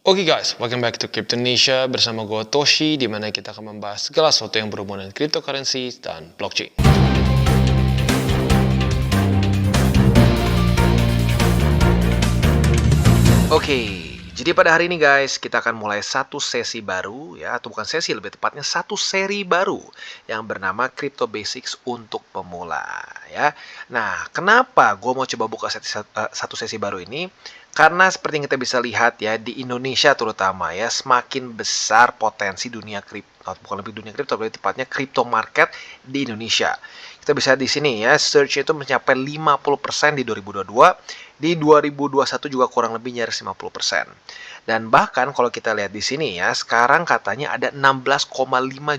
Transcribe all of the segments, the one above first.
Oke guys, welcome back to Cryptonesia bersama gue Toshi, di mana kita akan membahas segala sesuatu yang berhubungan dengan cryptocurrency dan blockchain. Oke, jadi pada hari ini guys, kita akan mulai satu sesi baru ya, atau bukan sesi, lebih tepatnya satu seri baru yang bernama Crypto Basics untuk pemula ya. Nah, kenapa gue mau coba buka satu sesi baru ini? Karena seperti yang kita bisa lihat ya, di Indonesia terutama ya, semakin besar potensi dunia kripto, bukan lebih dunia kripto, lebih tepatnya crypto market di Indonesia. Kita bisa di sini ya, search itu mencapai 50% di 2022, di 2021 juga kurang lebih nyaris 50%. Dan bahkan kalau kita lihat di sini ya, sekarang katanya ada 16,5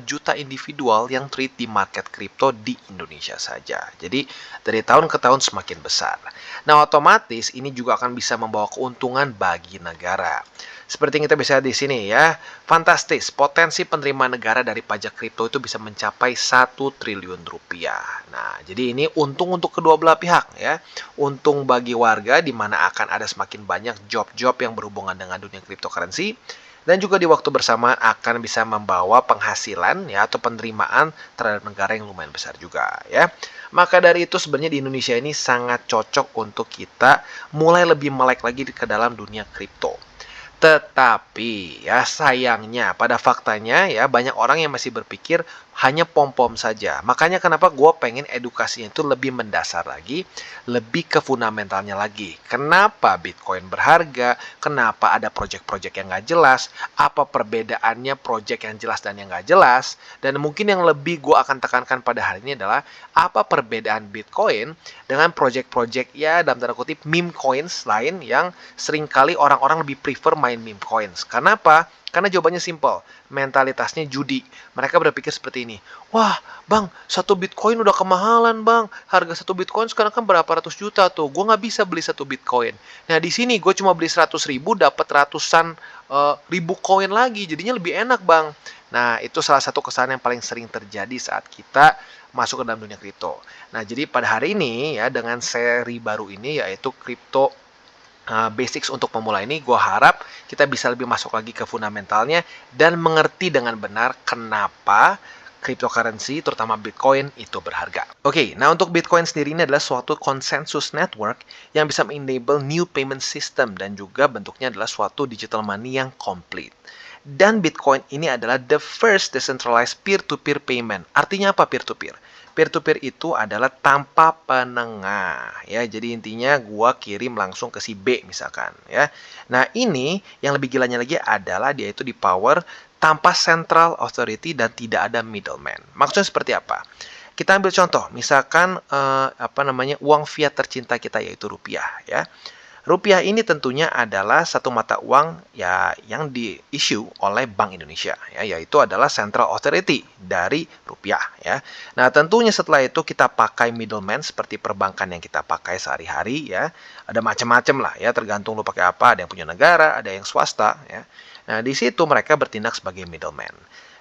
juta individual yang trade di market kripto di Indonesia saja. Jadi dari tahun ke tahun semakin besar. Nah, otomatis ini juga akan bisa membawa keuntungan bagi negara. Seperti yang kita bisa lihat di sini ya, fantastis, potensi penerimaan negara dari pajak kripto itu bisa mencapai 1 triliun rupiah. Nah, jadi ini untung untuk kedua belah pihak ya. Untung bagi warga di mana akan ada semakin banyak job-job yang berhubungan dengan dunia cryptocurrency, dan juga di waktu bersamaan akan bisa membawa penghasilan ya atau penerimaan terhadap negara yang lumayan besar juga ya. Maka dari itu sebenarnya di Indonesia ini sangat cocok untuk kita mulai lebih melek lagi ke dalam dunia kripto. Tetapi ya sayangnya pada faktanya ya banyak orang yang masih berpikir hanya pom-pom saja. Makanya kenapa gue pengen edukasinya itu lebih mendasar lagi, lebih ke fundamentalnya lagi. Kenapa Bitcoin berharga? Kenapa ada project-project yang nggak jelas? Apa perbedaannya project yang jelas dan yang nggak jelas? Dan mungkin yang lebih gue akan tekankan pada hari ini adalah apa perbedaan Bitcoin dengan project-project ya dalam tanda kutip meme coins lain yang seringkali orang-orang lebih prefer main meme coins. Karena apa? Karena jawabannya simple, mentalitasnya judi. Mereka berpikir seperti ini, wah bang, satu bitcoin udah kemahalan bang, harga satu bitcoin sekarang kan berapa ratus juta tuh, gue nggak bisa beli satu bitcoin. Nah di sini gue cuma beli 100 ribu, dapat ratusan ribu koin lagi, jadinya lebih enak bang. Nah itu salah satu kesalahan yang paling sering terjadi saat kita masuk ke dalam dunia kripto. Nah jadi pada hari ini ya dengan seri baru ini yaitu Crypto Basics untuk pemula ini, gue harap kita bisa lebih masuk lagi ke fundamentalnya dan mengerti dengan benar kenapa cryptocurrency, terutama Bitcoin, itu berharga. Oke, nah untuk Bitcoin sendiri ini adalah suatu consensus network yang bisa menenable new payment system dan juga bentuknya adalah suatu digital money yang komplit. Dan Bitcoin ini adalah the first decentralized peer-to-peer payment. Artinya apa peer-to-peer? Peer-to-peer itu adalah tanpa penengah ya. Jadi intinya gua kirim langsung ke si B misalkan ya. Nah, ini yang lebih gilanya lagi adalah dia itu di power tanpa central authority dan tidak ada middleman. Maksudnya seperti apa? Kita ambil contoh, misalkan uang fiat tercinta kita yaitu rupiah ya. Rupiah ini tentunya adalah satu mata uang ya yang di-issue oleh Bank Indonesia ya, yaitu adalah central authority dari rupiah ya. Nah, tentunya setelah itu kita pakai middleman seperti perbankan yang kita pakai sehari-hari ya. Ada macam-macam lah ya, tergantung lu pakai apa, ada yang punya negara, ada yang swasta ya. Nah, di situ mereka bertindak sebagai middleman.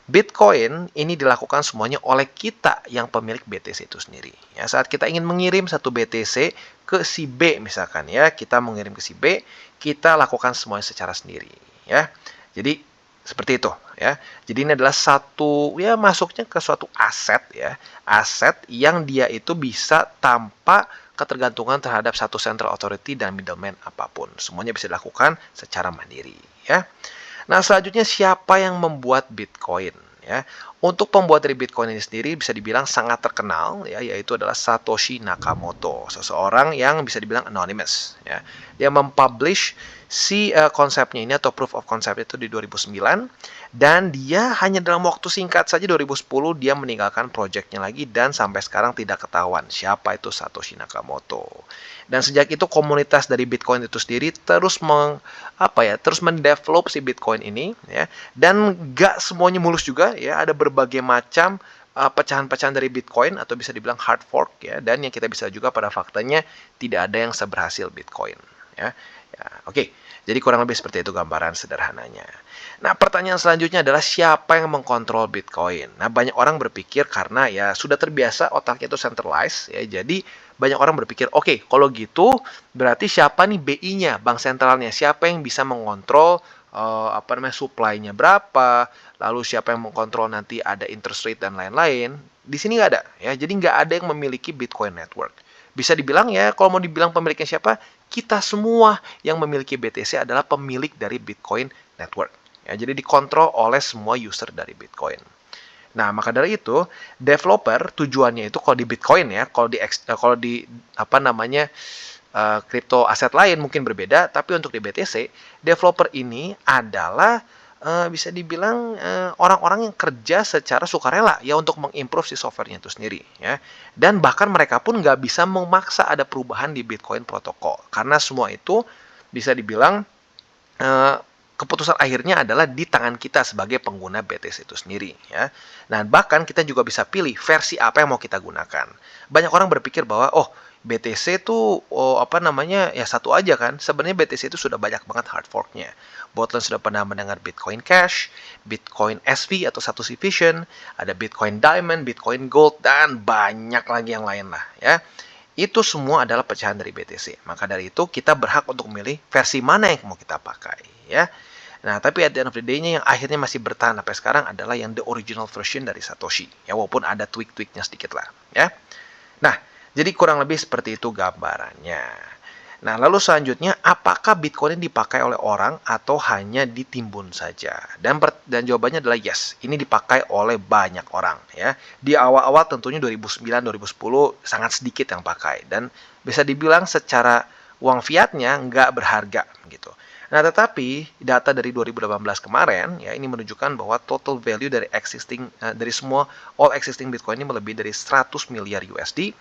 Bitcoin ini dilakukan semuanya oleh kita yang pemilik BTC itu sendiri. Ya, saat kita ingin mengirim satu BTC ke si B misalkan ya, kita mengirim ke si B, kita lakukan semuanya secara sendiri ya. Jadi seperti itu ya. Jadi ini adalah satu ya masuknya ke suatu aset ya. Aset yang dia itu bisa tanpa ketergantungan terhadap satu central authority dan middleman apapun. Semuanya bisa dilakukan secara mandiri ya. Nah, selanjutnya siapa yang membuat Bitcoin? Ya, untuk pembuat dari Bitcoin ini sendiri bisa dibilang sangat terkenal, ya, yaitu adalah Satoshi Nakamoto, seseorang yang bisa dibilang anonymous. Ya, dia mempublish si konsepnya ini atau proof of concept itu di 2009, dan dia hanya dalam waktu singkat saja 2010 dia meninggalkan projectnya lagi dan sampai sekarang tidak ketahuan siapa itu Satoshi Nakamoto. Dan sejak itu komunitas dari Bitcoin itu sendiri terus terus mendevelop si Bitcoin ini ya, dan gak semuanya mulus juga ya, ada berbagai macam pecahan-pecahan dari Bitcoin atau bisa dibilang hard fork ya, dan yang kita bisa juga pada faktanya tidak ada yang seberhasil Bitcoin ya. Oke. Jadi kurang lebih seperti itu gambaran sederhananya. Nah, pertanyaan selanjutnya adalah siapa yang mengkontrol Bitcoin? Nah, banyak orang berpikir karena ya sudah terbiasa otaknya itu centralized ya. Jadi banyak orang berpikir, oke, kalau gitu berarti siapa nih BI-nya, bank sentralnya? Siapa yang bisa mengontrol supply-nya berapa, lalu siapa yang mengkontrol nanti ada interest rate dan lain-lain. Di sini nggak ada ya. Jadi nggak ada yang memiliki Bitcoin Network. Bisa dibilang ya, kalau mau dibilang pemiliknya siapa, kita semua yang memiliki BTC adalah pemilik dari Bitcoin Network. Ya, jadi dikontrol oleh semua user dari Bitcoin. Nah, maka dari itu, developer tujuannya itu kalau di Bitcoin ya, kalau di apa namanya kripto aset lain mungkin berbeda, tapi untuk di BTC, developer ini adalah bisa dibilang orang-orang yang kerja secara sukarela ya untuk mengimprove si softwarenya itu sendiri ya. Dan bahkan mereka pun nggak bisa memaksa ada perubahan di Bitcoin protokol karena semua itu bisa dibilang eh, keputusan akhirnya adalah di tangan kita sebagai pengguna BTC itu sendiri ya. Nah, bahkan kita juga bisa pilih versi apa yang mau kita gunakan. Banyak orang berpikir bahwa BTC itu ya satu aja kan. Sebenarnya BTC itu sudah banyak banget hard forknya. Botland sudah pernah mendengar Bitcoin Cash, Bitcoin SV atau Satoshi Vision, ada Bitcoin Diamond, Bitcoin Gold dan banyak lagi yang lain lah ya. Itu semua adalah pecahan dari BTC. Maka dari itu kita berhak untuk memilih versi mana yang mau kita pakai ya. Nah, tapi at the end of the day-nya yang akhirnya masih bertahan sampai sekarang adalah yang the original version dari Satoshi. Ya, walaupun ada tweak-tweaknya sedikit lah ya. Nah, jadi kurang lebih seperti itu gambarannya. Nah, lalu selanjutnya, apakah Bitcoin ini dipakai oleh orang atau hanya ditimbun saja? Dan jawabannya adalah yes, ini dipakai oleh banyak orang ya. Di awal-awal tentunya 2009, 2010 sangat sedikit yang pakai dan bisa dibilang secara uang fiatnya nggak berharga gitu. Nah, tetapi data dari 2018 kemarin ya ini menunjukkan bahwa total value dari dari semua all existing Bitcoin ini melebihi dari 100 miliar USD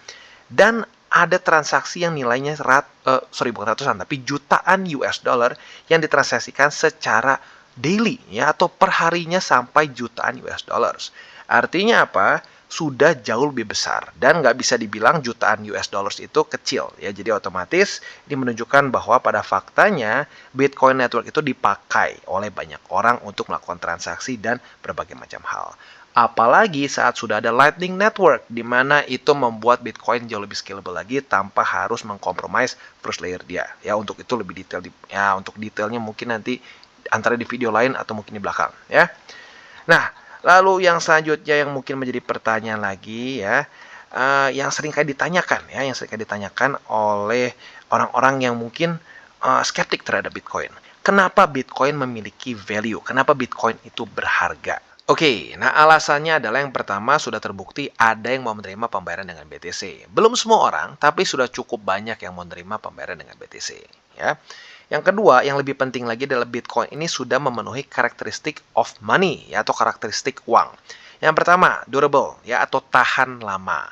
dan ada transaksi yang nilainya bukan ratusan tapi jutaan US dollar yang ditransaksikan secara daily ya atau perharinya sampai jutaan US dollars. Artinya apa? Sudah jauh lebih besar dan nggak bisa dibilang jutaan US dollars itu kecil ya. Jadi otomatis ini menunjukkan bahwa pada faktanya Bitcoin Network itu dipakai oleh banyak orang untuk melakukan transaksi dan berbagai macam hal. Apalagi saat sudah ada Lightning Network, di mana itu membuat Bitcoin jauh lebih scalable lagi tanpa harus mengkompromis first layer dia. Ya, untuk itu lebih detail. Untuk detailnya mungkin nanti antara di video lain atau mungkin di belakang. Ya. Nah, lalu yang selanjutnya yang mungkin menjadi pertanyaan lagi ya, yang sering kali ditanyakan ya, yang sering kali ditanyakan oleh orang-orang yang mungkin skeptik terhadap Bitcoin. Kenapa Bitcoin memiliki value? Kenapa Bitcoin itu berharga? Oke, nah alasannya adalah yang pertama sudah terbukti ada yang mau menerima pembayaran dengan BTC. Belum semua orang, tapi sudah cukup banyak yang mau menerima pembayaran dengan BTC. Ya. Yang kedua, yang lebih penting lagi adalah Bitcoin ini sudah memenuhi karakteristik of money, ya, atau karakteristik uang. Yang pertama, durable, ya, atau tahan lama.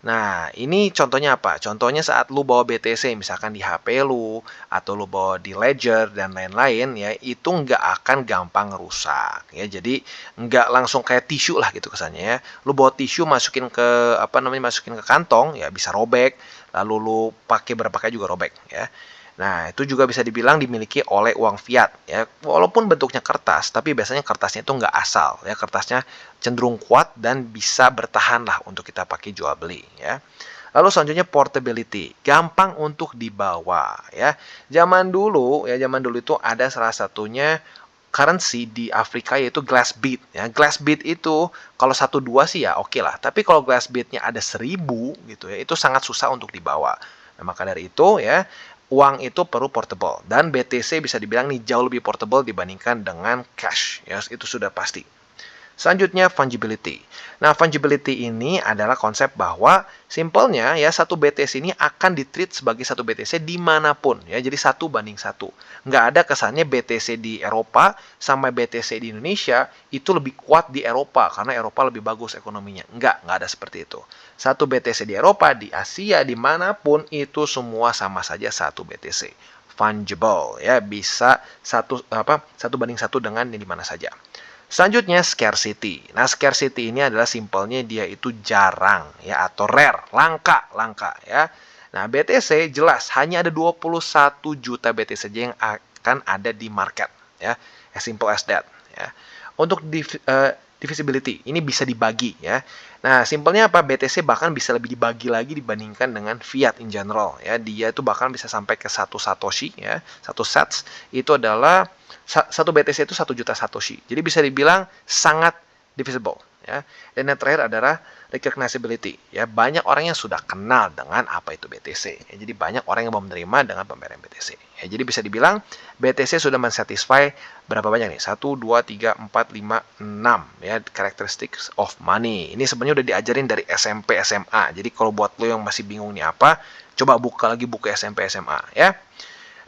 Nah, ini contohnya apa? Contohnya saat lu bawa BTC, misalkan di HP lu, atau lu bawa di Ledger, dan lain-lain, ya, itu nggak akan gampang rusak. Ya, jadi nggak langsung kayak tisu lah gitu kesannya ya. Lu bawa tisu masukin ke, masukin ke kantong, ya bisa robek. Lalu lu pakai berapa kali juga robek, ya. Nah, itu juga bisa dibilang dimiliki oleh uang fiat ya. Walaupun bentuknya kertas, tapi biasanya kertasnya itu nggak asal ya. Kertasnya cenderung kuat dan bisa bertahan lah untuk kita pakai jual beli ya. Lalu selanjutnya portability, gampang untuk dibawa ya. Zaman dulu itu ada salah satunya currency di Afrika yaitu glass bead ya. Glass bead itu kalau 1 2 sih ya oke lah. Tapi kalau glass beadnya ada 1000 gitu ya, itu sangat susah untuk dibawa. Nah, maka dari itu ya, uang itu perlu portable dan BTC bisa dibilang nih jauh lebih portable dibandingkan dengan cash ya, itu sudah pasti. Selanjutnya fungibility. Nah, fungibility ini adalah konsep bahwa simpelnya ya satu BTC ini akan ditreat sebagai satu BTC dimanapun ya. Jadi 1 banding 1. Nggak ada kesannya BTC di Eropa sama BTC di Indonesia itu lebih kuat di Eropa karena Eropa lebih bagus ekonominya. Nggak ada seperti itu. Satu BTC di Eropa, di Asia, dimanapun itu semua sama saja satu BTC. Fungible ya, bisa 1 banding 1 dengan di mana saja. Selanjutnya scarcity. Nah, scarcity ini adalah simpelnya dia itu jarang ya atau rare, langka ya. Nah, BTC jelas hanya ada 21 juta BTC saja yang akan ada di market ya. As simple as that ya. Untuk divisibility. Ini bisa dibagi ya. Nah, simpelnya apa? BTC bahkan bisa lebih dibagi lagi dibandingkan dengan fiat in general ya. Dia itu bahkan bisa sampai ke 1 satoshi ya. 1 sats itu adalah 1 BTC itu 1 juta satoshi. Jadi bisa dibilang sangat divisible ya. Dan yang terakhir adalah recognizability ya. Banyak orang yang sudah kenal dengan apa itu BTC ya. Jadi banyak orang yang mau menerima dengan pembayaran BTC ya. Jadi bisa dibilang BTC sudah mensatisfy berapa banyak nih? 1 2 3 4 5 6 ya, characteristics of money. Ini sebenarnya udah diajarin dari SMP SMA. Jadi kalau buat lo yang masih bingung nih apa, coba buka lagi buku SMP SMA ya.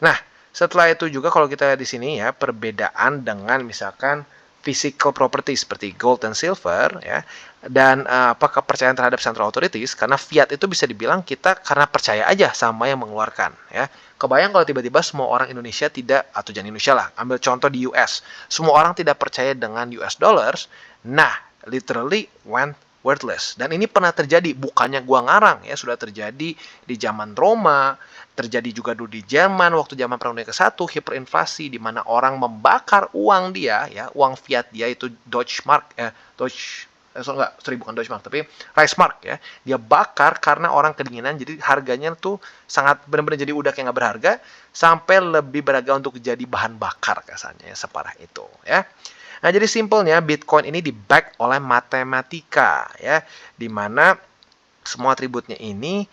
Nah, setelah itu juga kalau kita di sini ya, perbedaan dengan misalkan physical property seperti gold dan silver ya, dan apa kepercayaan terhadap central authorities, karena fiat itu bisa dibilang kita karena percaya aja sama yang mengeluarkan ya. Kebayang kalau tiba-tiba semua orang Indonesia tidak, atau jangan Indonesia lah, ambil contoh di US, semua orang tidak percaya dengan US dollars, nah literally went worthless. Dan ini pernah terjadi, bukannya gua ngarang ya, sudah terjadi di zaman Roma, terjadi juga dulu di Jerman waktu zaman Perang Dunia ke-1, hiperinflasi di mana orang membakar uang dia ya, uang fiat dia itu bukan Deutsche Mark, tapi Reichsmark ya. Dia bakar karena orang kedinginan, jadi harganya tuh sangat benar-benar jadi udah kayak nggak berharga, sampai lebih berharga untuk jadi bahan bakar kasarnya ya, separah itu ya. Nah, jadi simpelnya Bitcoin ini di-back oleh matematika ya, di mana semua atributnya ini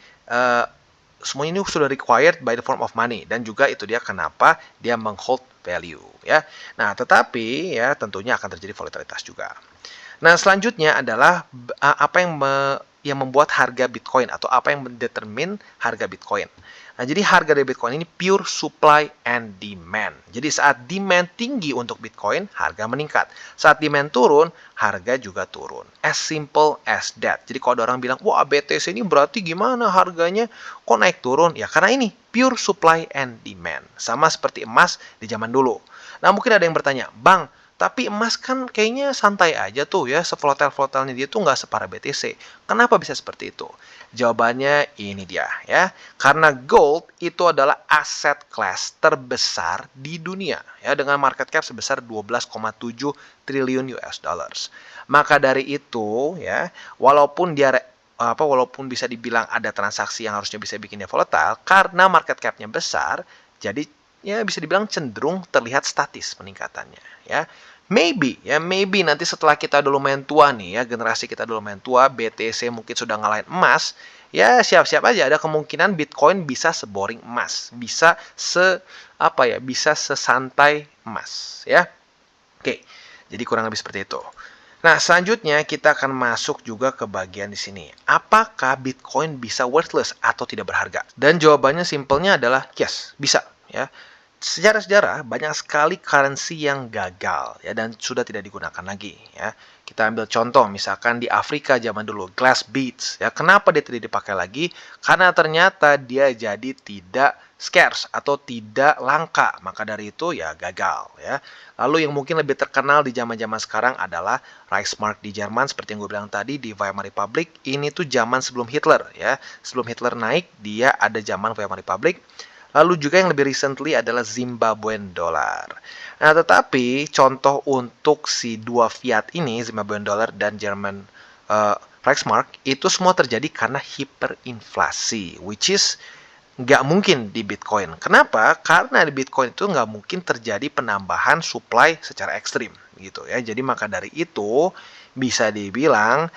semua ini sudah required by the form of money, dan juga itu dia kenapa dia menghold value ya. Nah, tetapi ya tentunya akan terjadi volatilitas juga. Nah, selanjutnya adalah apa yang membuat harga Bitcoin, atau apa yang mendetermine harga Bitcoin. Nah, jadi harga dari Bitcoin ini pure supply and demand. Jadi saat demand tinggi untuk Bitcoin, harga meningkat. Saat demand turun, harga juga turun. As simple as that. Jadi kalau ada orang bilang, wah BTC ini berarti gimana harganya kok naik turun? Ya karena ini pure supply and demand. Sama seperti emas di zaman dulu. Nah, mungkin ada yang bertanya, Bang, tapi emas kan kayaknya santai aja tuh ya, sevolatil-volatilnya dia tuh nggak separah BTC. Kenapa bisa seperti itu? Jawabannya ini dia ya. Karena gold itu adalah aset class terbesar di dunia ya, dengan market cap sebesar 12,7 triliun US dollars. Maka dari itu ya, walaupun bisa dibilang ada transaksi yang harusnya bisa bikin dia volatile, karena market cap-nya besar, jadi ya bisa dibilang cenderung terlihat statis peningkatannya ya. Maybe nanti setelah kita udah lumayan tua nih ya, generasi kita udah lumayan tua, BTC mungkin sudah ngalahin emas, ya siap-siap aja ada kemungkinan Bitcoin bisa seboring emas, bisa bisa sesantai emas ya. Oke, jadi kurang lebih seperti itu. Nah, selanjutnya kita akan masuk juga ke bagian di sini. Apakah Bitcoin bisa worthless atau tidak berharga? Dan jawabannya simpelnya adalah yes, bisa ya. Secara sejarah banyak sekali currency yang gagal ya, dan sudah tidak digunakan lagi ya. Kita ambil contoh misalkan di Afrika zaman dulu, glass beads ya. Kenapa dia tidak dipakai lagi? Karena ternyata dia jadi tidak scarce atau tidak langka. Maka dari itu ya gagal ya. Lalu yang mungkin lebih terkenal di zaman-zaman sekarang adalah Reichsmark di Jerman, seperti yang gue bilang tadi di Weimar Republic. Ini tuh zaman sebelum Hitler ya. Sebelum Hitler naik, dia ada zaman Weimar Republic. Lalu juga yang lebih recently adalah Zimbabwean dollar. Nah, tetapi contoh untuk si dua fiat ini, Zimbabwean dollar dan German Reichsmark, itu semua terjadi karena hiperinflasi, which is nggak mungkin di Bitcoin. Kenapa? Karena di Bitcoin itu nggak mungkin terjadi penambahan supply secara ekstrim, gitu ya. Jadi maka dari itu bisa dibilang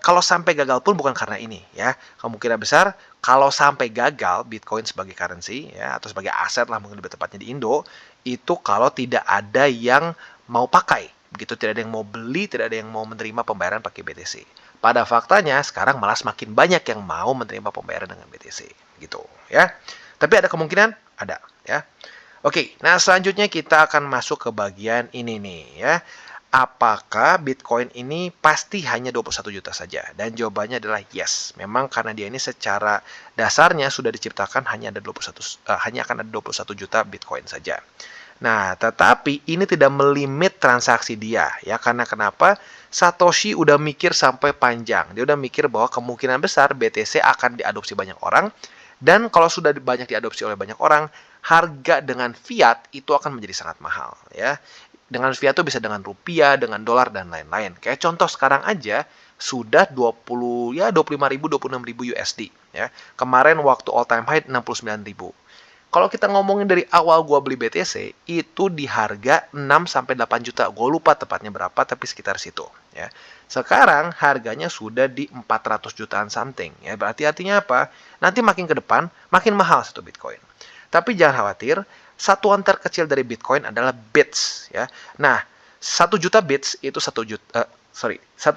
kalau sampai gagal pun bukan karena ini ya. Kemungkinan besar kalau sampai gagal Bitcoin sebagai currency ya, atau sebagai aset lah mungkin lebih tepatnya di Indo, itu kalau tidak ada yang mau pakai, begitu, tidak ada yang mau beli, tidak ada yang mau menerima pembayaran pakai BTC. Pada faktanya sekarang malah semakin banyak yang mau menerima pembayaran dengan BTC, gitu ya. Tapi ada kemungkinan, ada ya. Oke, nah selanjutnya kita akan masuk ke bagian ini nih ya. Apakah Bitcoin ini pasti hanya 21 juta saja? Dan jawabannya adalah yes. Memang karena dia ini secara dasarnya sudah diciptakan hanya akan ada 21 juta Bitcoin saja. Nah, tetapi ini tidak melimit transaksi dia ya. Karena kenapa? Satoshi udah mikir sampai panjang. Dia udah mikir bahwa kemungkinan besar BTC akan diadopsi banyak orang, dan kalau sudah banyak diadopsi oleh banyak orang, harga dengan fiat itu akan menjadi sangat mahal ya. Dengan fiat tuh bisa dengan rupiah, dengan dolar, dan lain-lain. Kayak contoh sekarang aja, sudah 20, ya 25.000, 26.000 USD. Ya. Kemarin waktu all time high 69.000. Kalau kita ngomongin dari awal gua beli BTC, itu di harga 6 sampai 8 juta. Gua lupa tepatnya berapa, tapi sekitar situ. Ya. Sekarang harganya sudah di 400 jutaan something. Ya, berarti artinya apa? Nanti makin ke depan, makin mahal satu Bitcoin. Tapi jangan khawatir, satuan terkecil dari Bitcoin adalah bits. Ya. Nah, 1 juta bits itu 1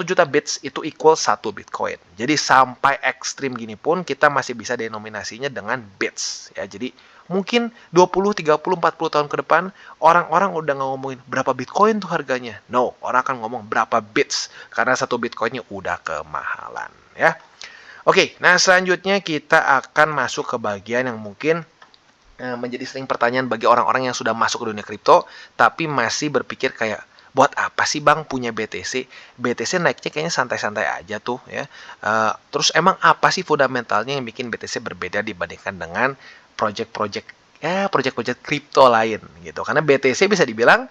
juta bits itu equal 1 Bitcoin. Jadi sampai ekstrim gini pun kita masih bisa denominasinya dengan bits. Ya, jadi mungkin 20, 30, 40 tahun ke depan orang-orang udah nggak ngomongin berapa Bitcoin tuh harganya. No, orang akan ngomong berapa bits karena 1 Bitcoinnya udah kemahalan. Ya. Oke, nah selanjutnya kita akan masuk ke bagian yang mungkin menjadi sering pertanyaan bagi orang-orang yang sudah masuk ke dunia kripto, tapi masih berpikir kayak, buat apa sih bang punya BTC? BTC naiknya kayaknya santai-santai aja tuh ya. Terus emang apa sih fundamentalnya yang bikin BTC berbeda dibandingkan dengan project-project kripto lain gitu? Karena BTC bisa dibilang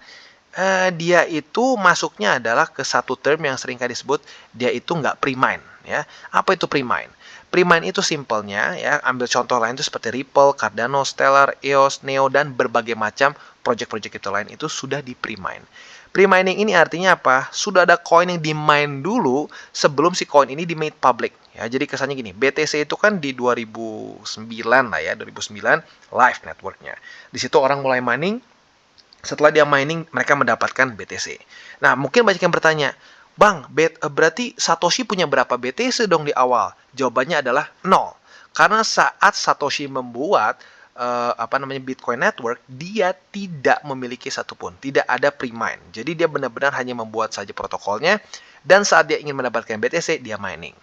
dia itu masuknya adalah ke satu term yang sering kali disebut dia itu nggak pre-mine ya. Apa itu pre-mine? Pre-mine itu simpelnya ya, ambil contoh lain itu seperti Ripple, Cardano, Stellar, EOS, Neo dan berbagai macam project-project itu lain itu sudah di pre-mine. Pre-mining ini artinya apa? Sudah ada koin yang di-mine dulu sebelum si koin ini di-made public. Ya, jadi kesannya gini, BTC itu kan di 2009 lah ya, 2009 live networknya. Di situ orang mulai mining, setelah dia mining, mereka mendapatkan BTC. Nah, mungkin banyak yang bertanya, Bang, berarti Satoshi punya berapa BTC dong di awal? Jawabannya adalah 0. Karena saat Satoshi membuat Bitcoin Network, dia tidak memiliki satupun, tidak ada pre-mine. Jadi dia benar-benar hanya membuat saja protokolnya, dan saat dia ingin mendapatkan BTC, dia mining.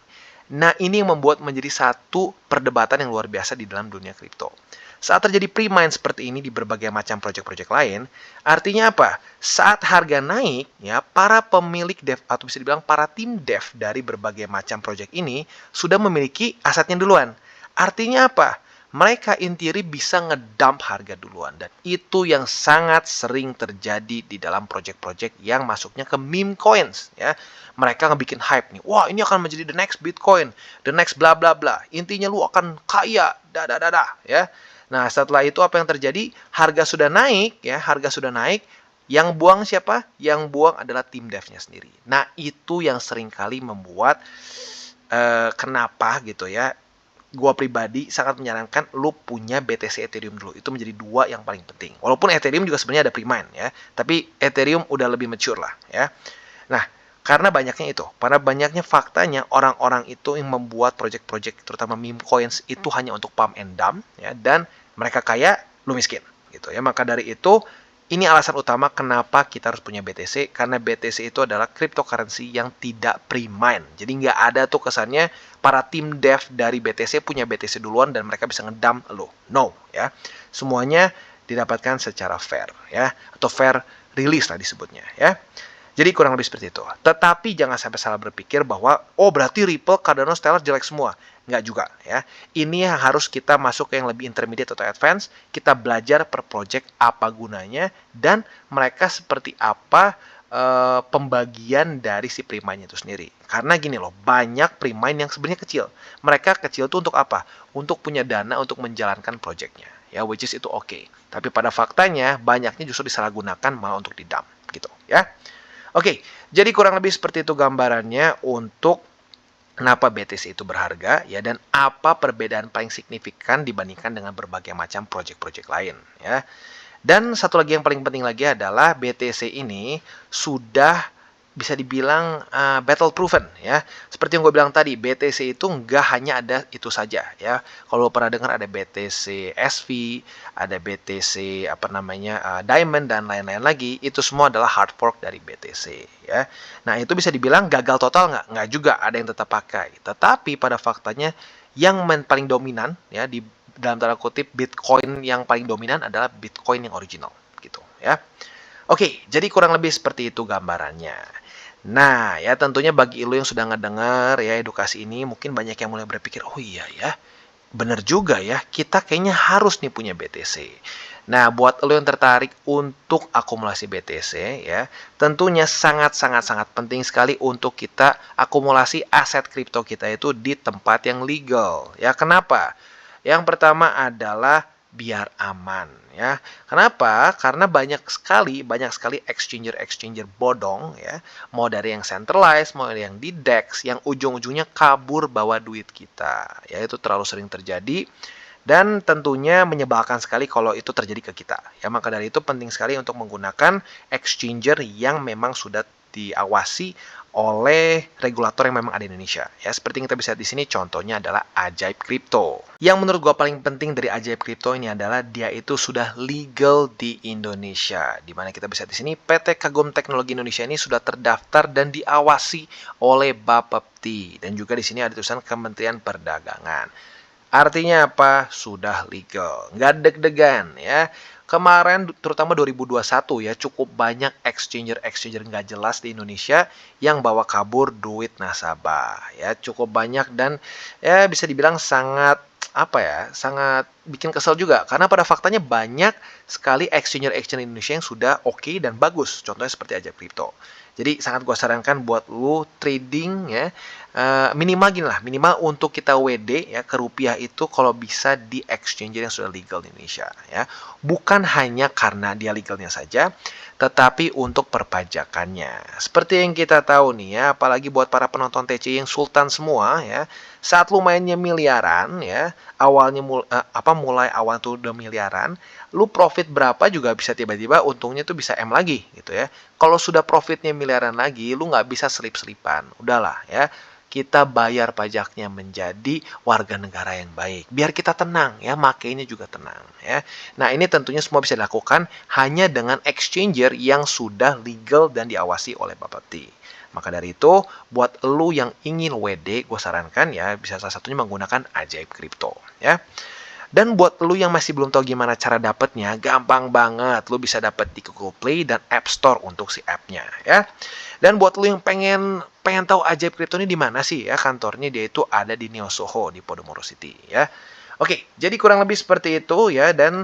Nah, ini yang membuat menjadi satu perdebatan yang luar biasa di dalam dunia kripto. Saat terjadi pre-mine seperti ini di berbagai macam proyek-proyek lain, artinya apa? Saat harga naik, ya para pemilik dev atau bisa dibilang para tim dev dari berbagai macam proyek ini sudah memiliki asetnya duluan. Artinya apa? Mereka in theory bisa ngedump harga duluan, dan itu yang sangat sering terjadi di dalam proyek-proyek yang masuknya ke meme coins ya. Mereka ngebikin hype nih. Wah, ini akan menjadi the next Bitcoin, the next bla bla bla. Intinya lu akan kaya, ya. Nah, setelah itu apa yang terjadi? Harga sudah naik ya, harga sudah naik. Yang buang siapa? Yang buang adalah tim devnya sendiri. Nah, itu yang seringkali membuat kenapa gitu ya, gua pribadi sangat menyarankan lu punya BTC Ethereum dulu. Itu menjadi dua yang paling penting. Walaupun Ethereum juga sebenarnya ada pre-mine ya, tapi Ethereum udah lebih mature lah ya. Nah, karena banyaknya faktanya orang-orang itu yang membuat project-project terutama meme coins itu hanya untuk pump and dump ya, dan mereka kaya, lu miskin gitu ya. Maka dari itu ini alasan utama kenapa kita harus punya BTC, karena BTC itu adalah cryptocurrency yang tidak pre-mine. Jadi nggak ada tuh kesannya para tim dev dari BTC punya BTC duluan dan mereka bisa ngedump lo. No ya. Semuanya didapatkan secara fair ya, atau fair release lah disebutnya ya. Jadi kurang lebih seperti itu. Tetapi jangan sampai salah berpikir bahwa oh berarti Ripple, Cardano, Stellar jelek semua. Nggak juga ya. Ini yang harus kita masuk ke yang lebih intermediate atau advance. Kita belajar per project apa gunanya dan mereka seperti apa pembagian dari si pre-mine itu sendiri. Karena gini loh, banyak pre-mine yang sebenarnya kecil. Mereka kecil tuh untuk apa? Untuk punya dana untuk menjalankan projectnya. Ya, which is itu oke. Tapi pada faktanya banyaknya justru disalahgunakan malah untuk didump gitu ya. Oke, jadi kurang lebih seperti itu gambarannya untuk kenapa BTC itu berharga ya, dan apa perbedaan paling signifikan dibandingkan dengan berbagai macam project-project lain ya. Dan satu lagi yang paling penting lagi adalah BTC ini sudah bisa dibilang battle proven ya. Seperti yang gue bilang tadi, BTC itu nggak hanya ada itu saja ya. Kalau pernah dengar ada BTC SV, ada BTC Diamond dan lain-lain lagi, itu semua adalah hard fork dari BTC ya. Nah, itu bisa dibilang gagal total nggak? Nggak juga, ada yang tetap pakai. Tetapi pada faktanya yang paling dominan ya, di dalam tanda kutip Bitcoin yang paling dominan adalah Bitcoin yang original gitu ya. Oke, jadi kurang lebih seperti itu gambarannya. Nah, ya tentunya bagi lo yang sudah ngedengar ya edukasi ini, mungkin banyak yang mulai berpikir, oh iya ya, bener juga ya, kita kayaknya harus nih punya BTC. Nah, buat lo yang tertarik untuk akumulasi BTC ya, tentunya sangat penting sekali untuk kita akumulasi aset kripto kita itu di tempat yang legal. Ya, kenapa? Yang pertama adalah biar aman ya. Kenapa? Karena banyak sekali exchanger bodong ya. Mau dari yang centralized, mau dari yang di DEX, yang ujung-ujungnya kabur bawa duit kita. Ya, itu terlalu sering terjadi. Dan tentunya menyebalkan sekali kalau itu terjadi ke kita. Ya, maka dari itu penting sekali untuk menggunakan exchanger yang memang sudah diawasi oleh regulator yang memang ada di Indonesia. Ya, seperti yang kita bisa lihat di sini contohnya adalah Ajaib Crypto. Yang menurut gua paling penting dari Ajaib Crypto ini adalah dia itu sudah legal di Indonesia. Di mana kita bisa lihat di sini PT Kagum Teknologi Indonesia ini sudah terdaftar dan diawasi oleh Bapepti, dan juga di sini ada tulisan Kementerian Perdagangan. Artinya apa? Sudah legal. Nggak deg-degan ya. Kemarin terutama 2021 ya, cukup banyak exchanger nggak jelas di Indonesia yang bawa kabur duit nasabah ya, cukup banyak. Dan ya bisa dibilang sangat apa ya, sangat bikin kesel juga karena pada faktanya banyak sekali exchanger Indonesia yang sudah oke dan bagus, contohnya seperti Ajaib Crypto. Jadi sangat gue sarankan buat lu trading ya, minimal gini lah, minimal untuk kita WD ya ke rupiah itu kalau bisa di exchanger yang sudah legal di Indonesia ya. Bukan hanya karena dia legalnya saja, tetapi untuk perpajakannya. Seperti yang kita tahu nih ya, apalagi buat para penonton TC yang sultan semua ya, saat lu mainnya miliaran ya, mulai awal tuh udah miliaran, lu profit berapa juga bisa tiba-tiba untungnya tuh bisa M lagi gitu ya. Kalau sudah profitnya miliaran lagi, lu nggak bisa selip-selipan. Udahlah ya, kita bayar pajaknya menjadi warga negara yang baik. Biar kita tenang ya, makainya juga tenang ya. Nah, ini tentunya semua bisa dilakukan hanya dengan exchanger yang sudah legal dan diawasi oleh Bapepti. Maka dari itu, buat lu yang ingin WD, gue sarankan ya, bisa salah satunya menggunakan Ajaib Crypto ya. Dan buat lu yang masih belum tahu gimana cara dapetnya, gampang banget. Lu bisa dapet di Google Play dan App Store untuk si app-nya ya. Dan buat lu yang pengen tahu Ajaib Crypto ini di mana sih ya, kantornya dia itu ada di Neo Soho di Podomoro City ya. Oke, jadi kurang lebih seperti itu ya. Dan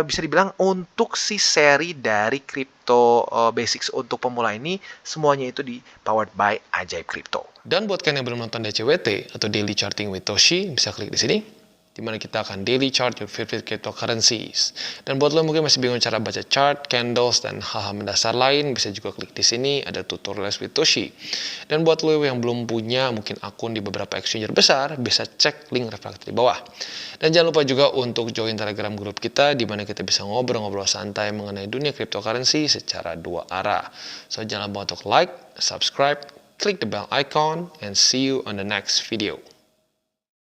bisa dibilang untuk si seri dari Crypto Basics untuk pemula ini semuanya itu di powered by Ajaib Crypto. Dan buat kalian yang belum nonton DCWT atau Daily Charting with Toshi, bisa klik di sini, di mana kita akan daily chart your favorite cryptocurrencies. Dan buat lo mungkin masih bingung cara baca chart, candles, dan hal-hal mendasar lain, bisa juga klik di sini, ada tutorial with Toshi. Dan buat lo yang belum punya mungkin akun di beberapa exchanger besar, bisa cek link reflektor di bawah. Dan jangan lupa juga untuk join Telegram grup kita, di mana kita bisa ngobrol-ngobrol santai mengenai dunia cryptocurrency secara dua arah. So jangan lupa untuk like, subscribe, click the bell icon, and see you on the next video.